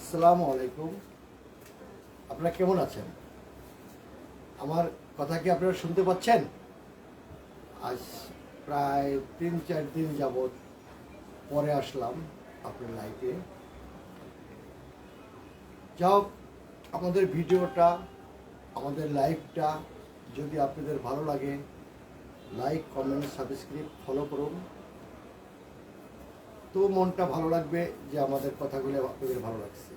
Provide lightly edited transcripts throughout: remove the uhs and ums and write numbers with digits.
আসসালামু আলাইকুম। আপনারা কেমন আছেন? আমার কথা কি আপনারা শুনতে পাচ্ছেন? আজ প্রায় ৩-৪ দিন যাবৎ পরে আসলাম আপনার লাইভে। যাও, আমাদের ভিডিওটা, আমাদের লাইভটা যদি আপনাদের ভালো লাগে, লাইক, কমেন্ট, সাবস্ক্রাইব, ফলো করুন। তো মনটা ভালো লাগবে যে আমাদের কথাগুলো আপনাদের ভালো লাগছে।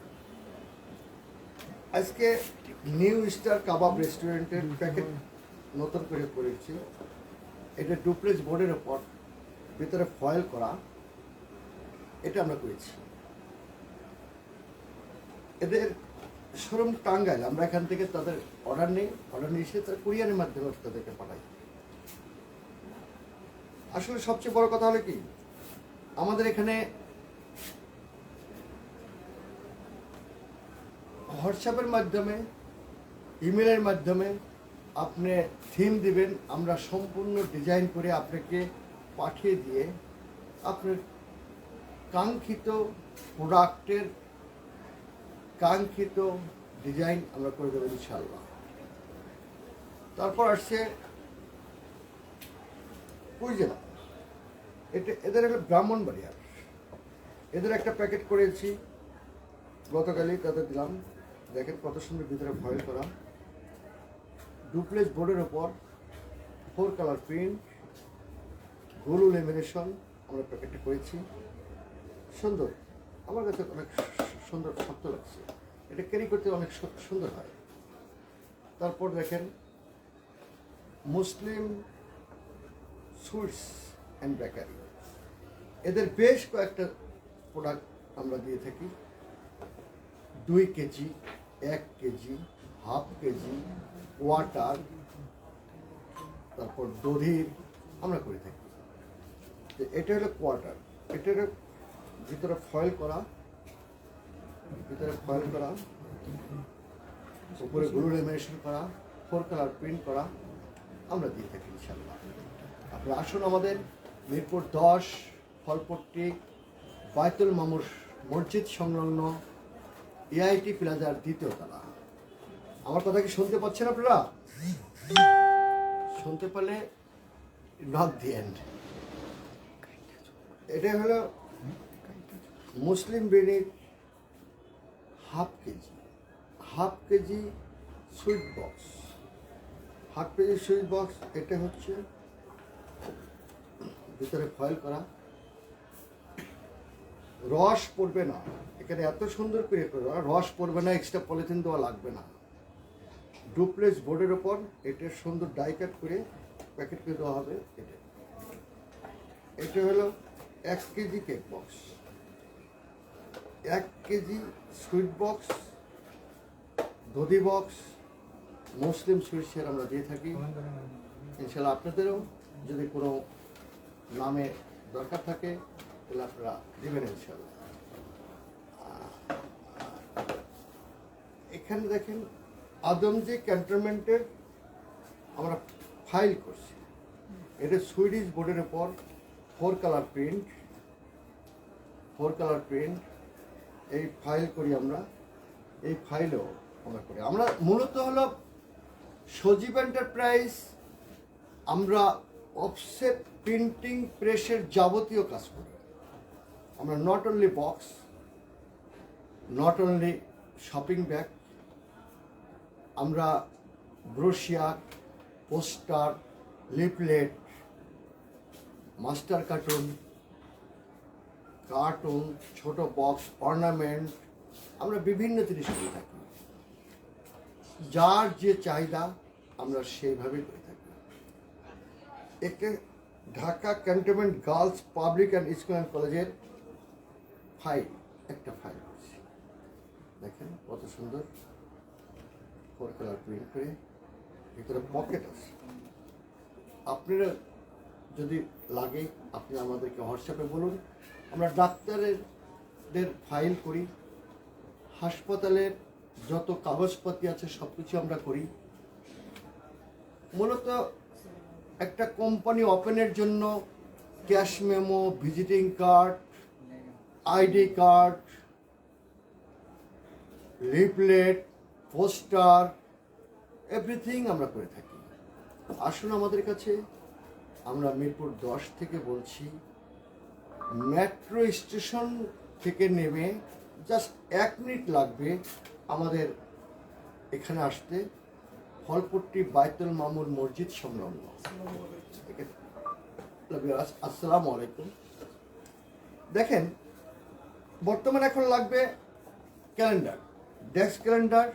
আজকে নিউ স্টার কাবাব রেস্টুরেন্টের প্যাকেট নতুন করে করেছি। এটা ডুপ্লেক্স বোর্ডের ওপর ভিতরে ফয়েল করা, এটা আমরা করেছি। এদের শোরুম টাঙ্গাইল। আমরা এখান থেকে তাদের অর্ডার নিয়ে এসে তার কুরিয়ারের মাধ্যমে তাদেরকে পাঠাই। আসলে সবচেয়ে বড় কথা হলো কি, আমাদের এখানে হোয়াটসঅ্যাপের মাধ্যমে, ইমেলের মাধ্যমে আপনি থিম দিবেন, আমরা সম্পূর্ণ ডিজাইন করে আপনাকে পাঠিয়ে দিয়ে আপনার কাঙ্ক্ষিত প্রোডাক্টের কাঙ্ক্ষিত ডিজাইন আমরা করে দেবো ইনশাআল্লাহ। তারপর আসছে কুইজেলা। এদের হলো ব্রাহ্মণবাড়িয়া। এদের একটা প্যাকেট করেছি গতকালই, তাদের দিলাম। দেখেন কত সুন্দর ভিতরে ফয়েল করা, ডুপ্লেক্স বোর্ডের ওপর 4 কালার প্রিন্ট, গোলু লেমিনেশন আমরা প্যাকেটটা করেছি। সুন্দর, আমার কাছে অনেক সুন্দর শক্ত লাগছে। এটা ক্যারি করতে অনেক সুন্দর হয়। তারপর দেখেন মুসলিম সুইটস অ্যান্ড বেকারি। এদের বেশ কয়েকটা প্রোডাক্ট আমরা দিয়ে থাকি। 2 KG, 1 KG, half KG, water, তারপর দধির আমরা করে থাকি। এটা হলো কোয়ার্টার। এটার ভিতরে ফয়েল করা, উপরে গ্লু লেমিনেশন করা, 4 কালার প্রিন্ট করা আমরা দিয়ে থাকি ইনশাআল্লাহ। আপনারা আসুন আমাদের মিরপুর 10 ফলপট্টি বায়তুল মামুর মসজিদ সংলগ্ন এআইটি প্লাজার 2য় তলা। আমার কথা কি শুনতে পাচ্ছেন আপনারা? শুনতে পারলে নট দি এন্ড। এটা হলো মুসলিম বিরিয়ানির হাফ কেজি সুইট বক্স। এটা হচ্ছে ভিতরে ফয়েল করা, রস পড়বে না। এখানে এত সুন্দর করে করা, রস পড়বে না, এক্সট্রা পলিথিন দেওয়া লাগবে না। ডুপ্লেক্স বোর্ডের ওপর এটা সুন্দর ডাই কাট করে প্যাকেট করে দেওয়া হবে। এটা হলো 1 KG cake box, 1 KG sweet box, দধি বক্স, মুসলিম সুইটসের আমরা দিয়ে থাকি ইনশাল্লাহ। আপনাদেরও যদি কোনো নামে দরকার থাকে তাহলে আপনারা দেবেন ইনশাল্লাহ। এখানে দেখেন আদমজি ক্যান্টনমেন্টের আমরা ফাইল করছি। এটা সুইডিশ বোর্ডের উপর 4 কালার প্রিন্ট। এই ফাইল করি আমরা, এই ফাইলও আমরা করি। আমরা মূলত হলো সজীব এন্টারপ্রাইজ। আমরা অফসেট প্রিন্টিং প্রেসের যাবতীয় কাজ করি। আমরা not only box, not only shopping bag, আমরা brochure, poster, leaflet, master carton, ছোট বক্স, অর্নামেন্ট, আমরা বিভিন্ন জিনিস করে থাকি। যার যে চাহিদা আমরা সেইভাবে করে থাকি। একটা Dhaka cantonment girls public and school and কলেজের একটা ফাইল করছি। দেখেন কত সুন্দর 4 কালার প্রিন্ট করে, ভিতরে পকেট আছে। আপনারা যদি লাগে আপনি আমাদেরকে হোয়াটসঅ্যাপে বলুন। আমরা ডাক্তারদের ফাইল করি, হাসপাতালের যত কাগজপাতি আছে সব কিছু আমরা করি। মূলত একটা কোম্পানি ওপেনের জন্য cash memo, visiting card, ID card, leaflet, poster, everything আমরা করে থাকি। আসুন আমাদের কাছে। আমরা মিরপুর 10 থেকে বলছি, মেট্রো স্টেশন থেকে নেমে জাস্ট 1 মিনিট লাগবে আমাদের এখানে আসতে। ফলপট্টি বাইতুল মামুর মসজিদ সংলগ্ন। আসসালামু আলাইকুম। দেখেন, বর্তমানে এখন লাগবে ক্যালেন্ডার, ডেস্ক ক্যালেন্ডার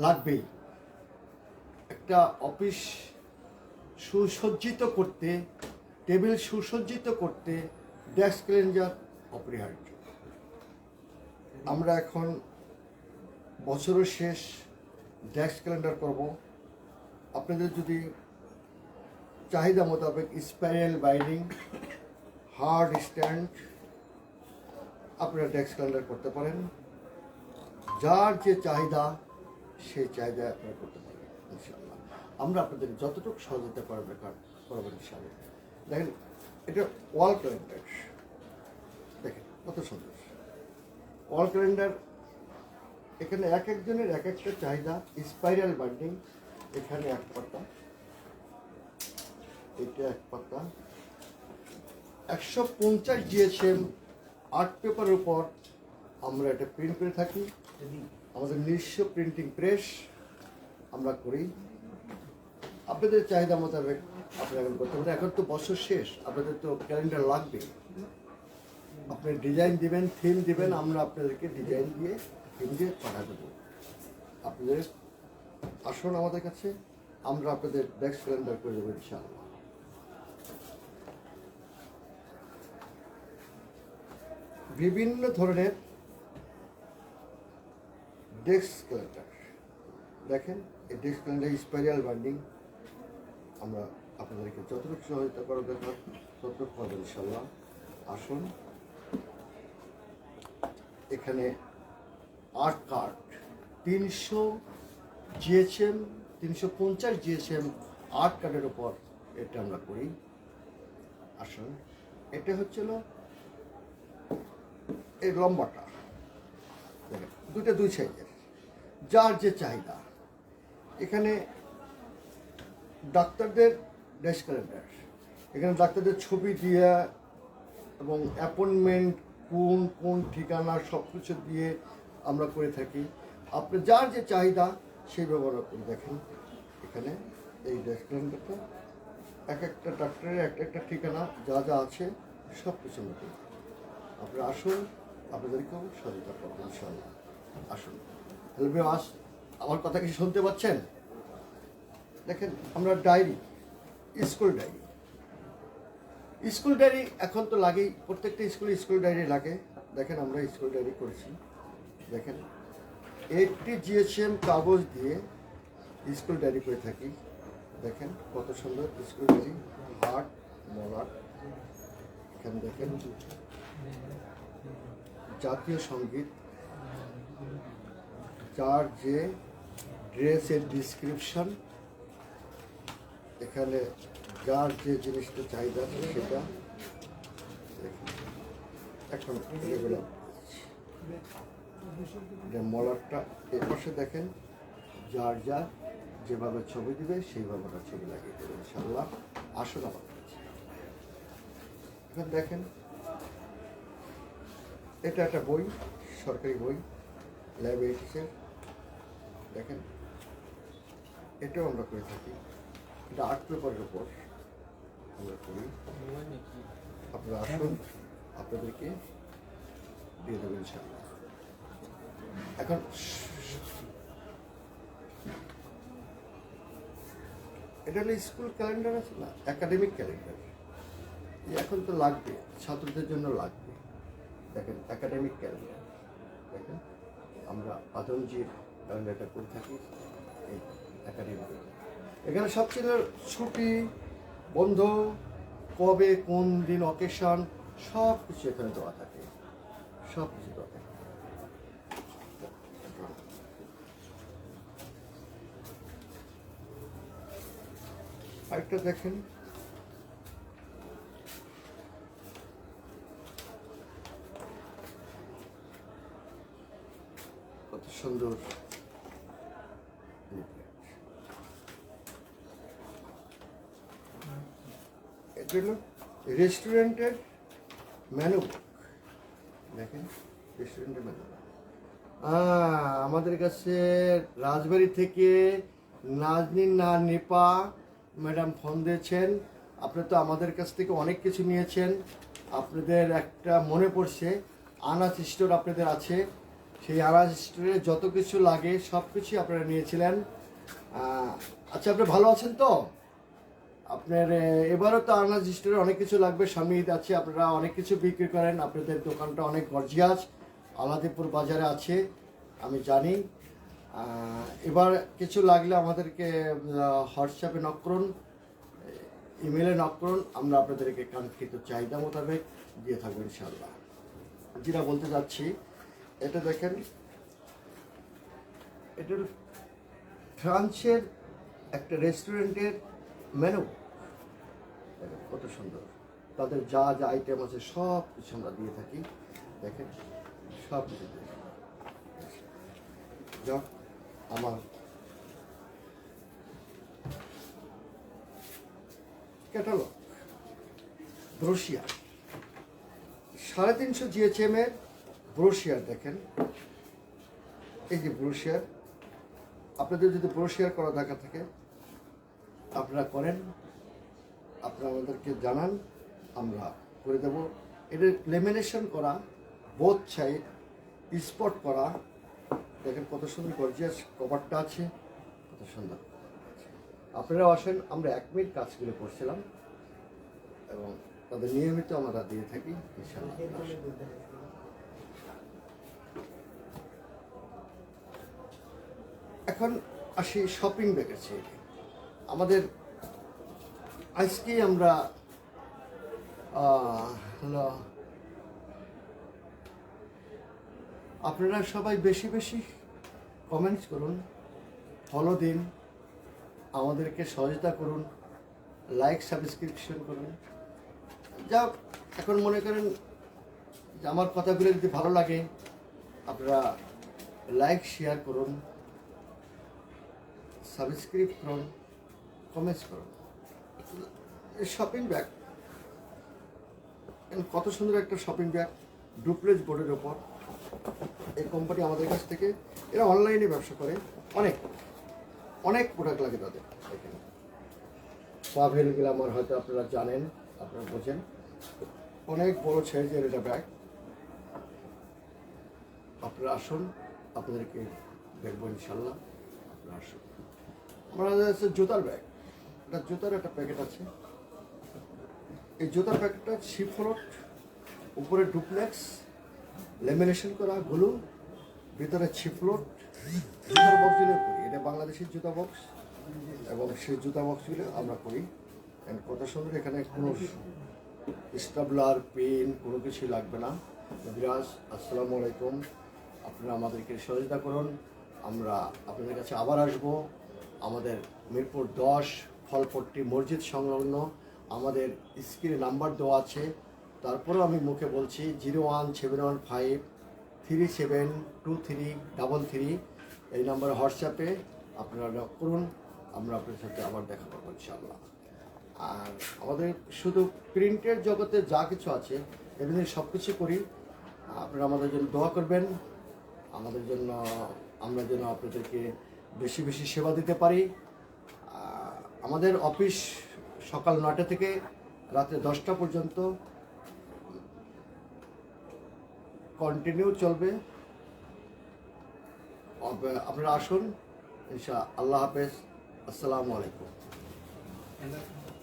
লাগবেই। একটা অফিস সুসজ্জিত করতে, টেবিল সুসজ্জিত করতে ডেস্ক ক্যালেন্ডার অপরিহার্য। আমরা এখন বছরের শেষ ডেস্ক ক্যালেন্ডার করব। আপনাদের যদি চাহিদা মোতাবেক স্পাইরাল বাইন্ডিং, হার্ড স্ট্যান্ড, আপনারা ডেস্ক ক্যালেন্ডার করতে পারেন। যার যে চাহিদা সেই চাহিদা আপনারা করতে পারেন ইনশাআল্লাহ। আমরা আপনাদের যতটুকু সহযোগিতা করবেন ইনশাআল্লাহ। দেখেন, এটা ওয়াল ক্যালেন্ডার, দেখেন কত সুন্দর ওয়াল ক্যালেন্ডার। এখানে এক একজনের এক একটা চাহিদা। স্পাইরাল বাইন্ডিং, এখানে 1 পাতা, এটা 1 পাতা, 150 GSM আর্ট পেপারের উপর আমরা এটা প্রিন্ট করে থাকি। আমাদের নিজস্ব প্রিন্টিং প্রেস আমরা করি। আপনাদের চাহিদা মোতাবেক আপনারা এখন করতে পারেন। এখন তো বছর শেষ, আপনাদের তো ক্যালেন্ডার লাগবে। আপনি ডিজাইন দিবেন, থিম দিবেন, আমরা আপনাদেরকে ডিজাইন দিয়ে থিম দিয়ে পাঠা দেবো। আপনাদের আসুন আমাদের কাছে, আমরা আপনাদের ডেস্ক ক্যালেন্ডার করে দেবো ইনশাআল্লাহ। বিভিন্ন ধরনের ডেস্ক ক্যালেন্ডার, দেখেন এই ডেস্ক ক্যালেন্ডার স্পাইরাল বাইন্ডিং আমরা আপনাদেরকে যতটুকু সহায়তা করার দরকার ততটুকু পাবেন ইনশাআল্লাহ। আসুন, এখানে art card 300 GSM, 350 GSM art কার্ডের উপর এটা আমরা করি। আসুন, এটা হচ্ছিল এই লম্বাটা, দেখেন দুই সাইজের, যার যে চাহিদা। এখানে ডাক্তারদের ডেস্ক ক্যালেন্ডার, এখানে ডাক্তারদের ছবি দিয়ে এবং অ্যাপয়েন্টমেন্ট, কোন ঠিকানা সব কিছু দিয়ে আমরা করে থাকি। আপনি যার যে চাহিদা সেই ব্যবহার করে। দেখেন এখানে এই ডেস্ক ক্যালেন্ডারটা এক একটা ডাক্তারের একটা ঠিকানা যা যা আছে সব কিছু মতো। আপনারা আসুন, আপনাদেরকেও সহযোগিতা করবেন ইনশাআল্লাহ। আসুন। হ্যালো, আমার কথা কি শুনতে পাচ্ছেন? দেখেন, আমরা ডায়েরি, স্কুল ডায়েরি এখন তো লাগেই, প্রত্যেকটা স্কুল ডায়েরি লাগে। দেখেন আমরা স্কুল ডায়েরি করেছি। দেখেন 80 GSM কাগজ দিয়ে স্কুল ডায়েরি করে থাকি। দেখেন কত সুন্দর স্কুল ডায়েরি, হার্ট মলার। এখানে দেখেন জাতীয় সঙ্গীত, যার যে ড্রেসের ডিসক্রিপশন, এখানে যার যে জিনিসটা চাহিদা সেটা। এখন মলারটা এর পাশে দেখেন, যার যেভাবে ছবি দিবে সেইভাবে আমরা ছবি লাগিয়ে দেবো ইনশাআল্লাহ। আসুন আমার কাছে। এখন দেখেন, এটা একটা বই, সরকারি বই, ল্যাব এইডসের। দেখেন এটাও আমরা করে থাকি। এটা আর্ট পেপারের উপর আমরা করি। আপনারা আসুন, আপনাদেরকে দিয়ে দেবেন ইনশাআল্লাহ। এখন এটা হলো স্কুল ক্যালেন্ডার আছে না, একাডেমিক ক্যালেন্ডার। এখন তো লাগবে, ছাত্রদের জন্য লাগবে। দেখেন একাডেমিক ক্যালেন্ডার, দেখেন আমরা আদমজির ক্যালেন্ডারটা করে থাকি। এই একাডেমিক, এখানে সব ছিল ছুটি, বন্ধ, কবে কোন দিন অকেশন, সব কিছু এখানে দেওয়া থাকে, সব কিছু দেওয়া থাকে। আরেকটা দেখেন, কত সুন্দর। এটা হলো রেস্টুরেন্টের মেনু। দেখেন রেস্টুরেন্টের মেনু। আমাদের কাছে রাজবাড়ি থেকে নাজনীন না নিপা ম্যাডাম ফোন দিয়েছেন। আপনি তো আমাদের কাছ থেকে অনেক কিছু নিয়েছেন। আপনাদের একটা মনে পড়ছে আনাজ স্টোর আপনাদের আছে, সেই আনাজ স্টোরে যত কিছু লাগে সব কিছুই আপনারা নিয়েছিলেন। আচ্ছা, আপনি ভালো আছেন তো? আপনার এবারও তো আনাজ স্টোরে অনেক কিছু লাগবে, সামনে ঈদ আছে, আপনারা অনেক কিছু বিক্রি করেন, আপনাদের দোকানটা অনেক গর্জিয়াস আলাদিপুর বাজারে আছে আমি জানি। এবার কিছু লাগলে আমাদেরকে হোয়াটসঅ্যাপে নক করুন, ইমেলে নক করুন, আমরা আপনাদেরকে কাঙ্ক্ষিত চাহিদা মোতাবেক দিয়ে থাকবো ইনশাআল্লাহ। যেটা বলতে যাচ্ছি, এটা দেখেন, এটা ফ্রান্সের একটা রেস্টুরেন্টের মেনু। কত সুন্দর, তাদের যা যা আইটেম আছে সব কিছু আমরা দিয়ে থাকি। দেখেন সব কিছু দিয়ে থাকি। যাক, আমার ক্যাটালগ ব্রোশিয়ার 350 GHM এর ব্রোশিয়ার। দেখেন এই যে ব্রোশিয়ার, আপনাদের যদি ব্রোশিয়ার করা দরকার থাকে আপনারা করেন, আপনারা আমাদেরকে জানান, আমরা করে দেব। এটা লেমিনেশন করা, বোথ সাইড স্পট করা। দেখেন কত সুন্দর গর্জিয়াস কভারটা আছে, কত সুন্দর। আপনারা আসেন, আমরা 1 মিনিট কাজগুলো করছিলাম এবং তাদের নিয়মিত আমরা দিয়ে থাকি ইনশাআল্লাহ। এখন আসি শপিং ব্যাগের সাইডে। আমাদের আজকে আমরা আপনারা সবাই বেশি বেশি কমেন্টস করুন, ফলো দিন, আমাদেরকে সহযোগিতা করুন, লাইক সাবস্ক্রিপশন করুন। যা এখন মনে করেন যে আমার কথাগুলো যদি ভালো লাগে আপনারা লাইক শেয়ার করুন, সাবস্ক্রাইব করুন, কমেন্টস করুন। শপিং ব্যাগ, কত সুন্দর একটা শপিং ব্যাগ, ডুপ্লেক্স বোর্ডের ওপর। এই কোম্পানি আমাদের কাছ থেকে, এরা অনলাইনে ব্যবসা করে, অনেক অনেক প্রোডাক্ট লাগে তাদের। এখানে পাভেল গ্লামার হয়তো আপনারা জানেন, আপনারা বোঝেন, অনেক বড় সাইজের এটা ব্যাগ। আপনারা আসুন, আপনাদেরকে দেখবো ইনশাল্লাহ। আপনারা আসুন। আমরা আছে জুতার ব্যাগ, এটা জুতার একটা প্যাকেট আছে। এই জুতার প্যাকেটটা শিফলট, উপরে ডুপ্লেক্স লেমিনেশন করা গুলো, ভিতরে ছিপলট। জুতার বক্সগুলো করি, এটা বাংলাদেশের জুতা বক্স, এবং সেই জুতা বক্সগুলো আমরা করি। কত সুন্দর, এখানে কোনো স্টাবলার পেন কোনো কিছু লাগবে না। বিরাজ, আসসালামু আলাইকুম। আপনারা আমাদেরকে সহযোগিতা করুন, আমরা আপনাদের কাছে আবার আসব। আমাদের মিরপুর 10 ফলপট্টি মসজিদ সংলগ্ন আমাদের স্ক্রিনে নাম্বার দেওয়া আছে। তারপরেও আমি মুখে বলছি 01715372333। এই নাম্বারে হোয়াটসঅ্যাপে আপনারা নক করুন, আমরা আপনার সাথে আবার দেখা করবো ইনশাআল্লাহ। আর আমাদের শুধু প্রিন্টের জগতে যা কিছু আছে এমনি সব কিছু করি। আপনারা আমাদের জন্য দোয়া করবেন, আমাদের জন্য, আমরা যেন আপনাদেরকে বেশি বেশি সেবা দিতে পারি। আমাদের অফিস সকাল 9টা থেকে রাত্রে 10টা পর্যন্ত কন্টিনিউ চলবে। আপনারা আসুন ইনশাআল্লাহ। আল্লাহ হাফেজ, আসসালামু আলাইকুম।